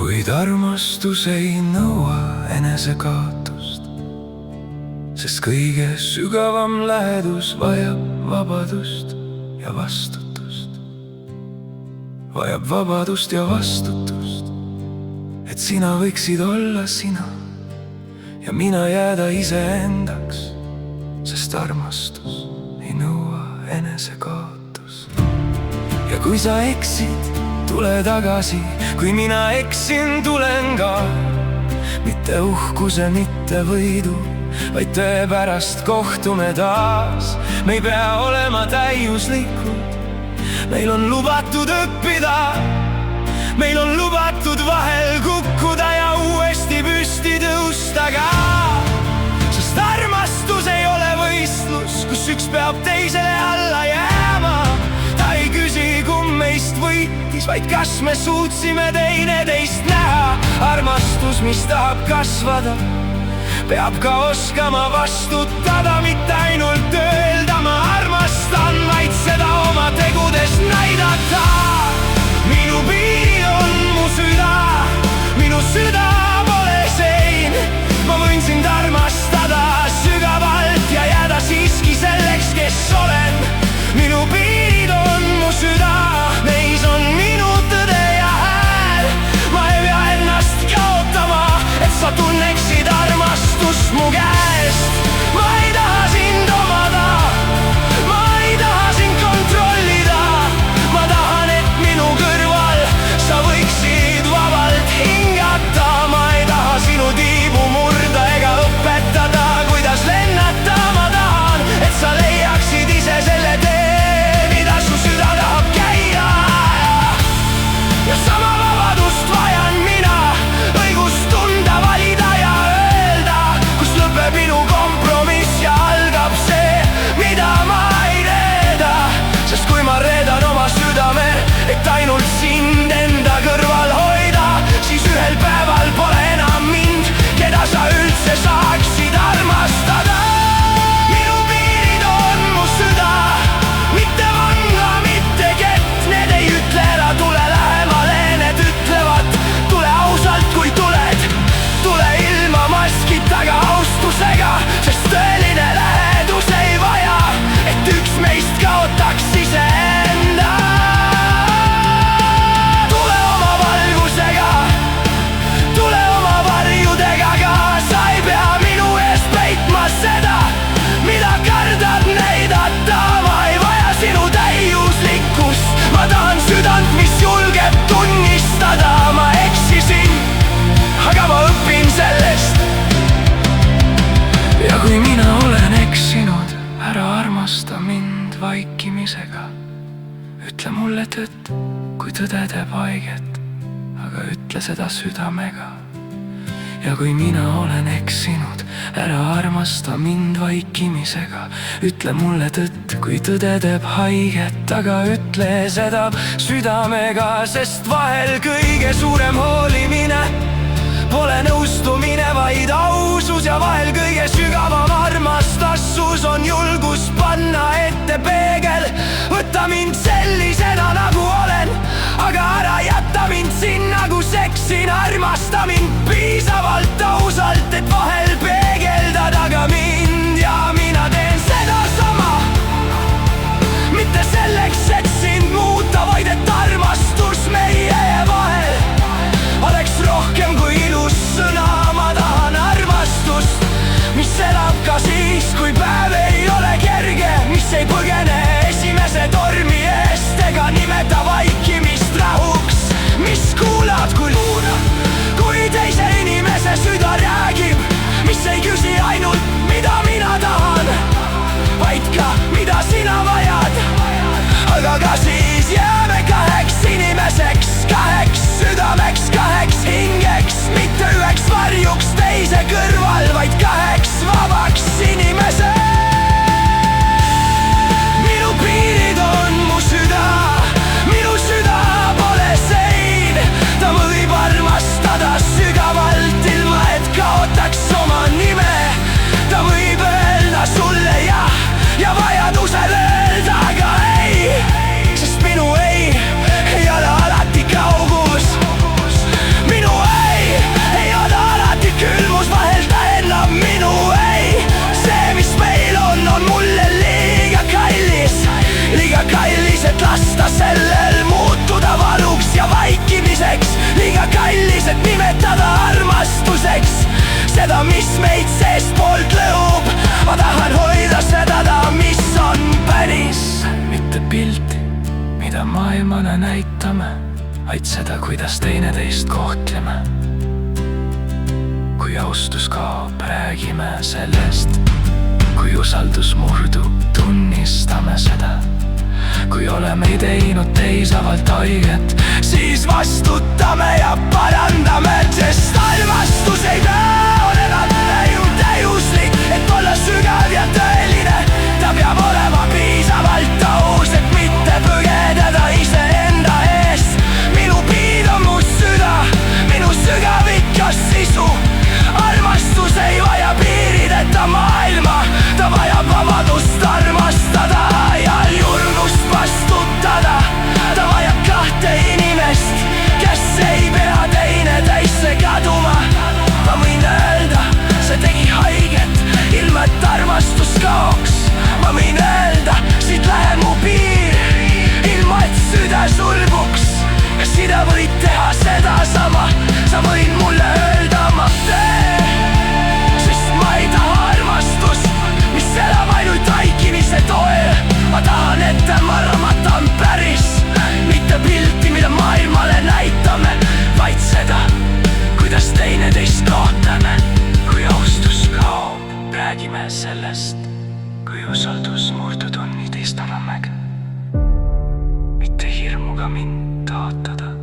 Kuid armastus ei nõua enesekaotust, sest kõige sügavam lähedus vajab vabadust ja vastutust. Vajab vabadust ja vastutust, et sina võiksid olla sina ja mina jääda iseendaks, sest armastus ei nõua enesekaotust. Ja kui sa eksid, tule tagasi, kui mina eksin, tulen ka. Mitte uhkuse, mitte võidu, vaid tõe pärast kohtume taas. Me ei pea olema täiuslikud, meil on lubatud õppida. Meil on lubatud vahel kukkuda ja uuesti püsti tõusta ka. Sest armastus ei ole võistlus, kus üks peab teisele alla jääma. Ta ei küsi, kumb meist võitis, vaid kas me suutsime teineteist näha. Armastus, mis tahab kasvada, peab ka oskama vastutada, mitte ainult öelda ma armastan, vaid seda oma tegudes näidata. Minu piirid on mu süda, minu süda pole sein. Ma võin sind armastada sügavalt ja jääda siiski selleks, kes olen. Minu piirid on mu süda, neis on minu tõde ja hääl. Ma ei pea ennast kaotama, et sa tunneksid armastust mu käest. Ma ei taha sind omada, ma ei taha sind kontrollida. Ma tahan, et minu kõrval sa võiksid vabalt hingata. Ma ei taha sinu tiibu murda ega õpetada, kuidas lennata. Ma tahan, et sa leiaksid ise selle tee, mida su süda tahab käia. Ja sama vabadust vajan mina, õigust tunda, valida ja öelda, kus lõpeb minu kompromiss ja algab see, mida ma ei reeda. Sest kui ma reedan oma südame, et ainult sind enda kõrval hoida, siis ühel päeval pole enam mind, keda sa üldse saaksid armastada. Minu piirid on mu süda, mitte vangla, mitte kett. Need ei ütle ära, tule lähemale, need ütlevad, tule ausalt, kui tuled. Tule ilma maskita, aga austusega, sest tõeline lähedus ei vaja, et üks meist kaotaks iseenda. Tule oma valgusega, tule oma varjudega ka. Sa ei pea minu ees peitma seda, mida kardad näidata. Ma ei vaja sinu täiuslikkust, ma tahan südant, mis julgeb tunnistada. Ma eksisin, aga ma õpin sellest. Ja kui mina olen eksinud, ära armasta mind vaikimisega. Ütle mulle tõtt, kui tõde teeb haiget, aga ütle seda südamega. Ja kui mina olen eksinud, ära armasta mind vaikimisega. Ütle mulle tõtt, kui tõde teeb haiget, aga ütle seda südamega. Sest vahel kõige suurem hoolimine pole nõustumine, vaid ausus. Ja vahel kõige sügavam armastus on julgus panna ette peegel. Võta mind sellisena, nagu olen, aga ära jäta mind sinna, kus eksin. Armasta mind piisavalt ausalt, et vahel peegeldada ka mind. Ja mina teen sedasama, mitte selleks, et sind muuta, vaid et armastus meie vahel oleks rohkem kui ilus sõna. Ma tahan armastust, mis elab ka siis, kui päev ei ole kerge, mis ei põgene esimese tormi eest ega nimeta vaikimist rahuks, mis kuulad, kui teise inimese vaid seda, kuidas teineteist kohtleme. kui austus kaob, räägime sellest. kui usaldus murdub, tunnistame seda. kui oleme teinud teisavalt haiget, siis vastutame ja parandame, sest armastus ei pea olema ju täiuslik, et olla sügav ja tõeline. ta peab olema piisavalt aus, et mitte põgeneda iseenda eest. minu piir on mu süda, minu sügavik ja sisu. armastus ei vaja piirideta maailma, ta vajab vabadust armastada ja julgust vastutada. ta vajab kahte inimest, kes ei pea teineteisse kaduma. ma võin öelda, see tegi haiget, ilma et armastus kaoks. ma võin öelda, siit läheb mu piir, ilma et süda sulguks. ja sina võid teha sedasama, sa võid mulle öelda, ma teen, sest ma ei taha armastust, mis elab ainult vaikimise toel. ma tahan, et ma armatan päris, mitte pilti, mida maailmale näitame, vaid seda, kuidas teineteist kohtleme. kui austus kaob, räägime sellest. kui usaldus murdub, tunnistame mäge, mitte hirmuga mind tõotada.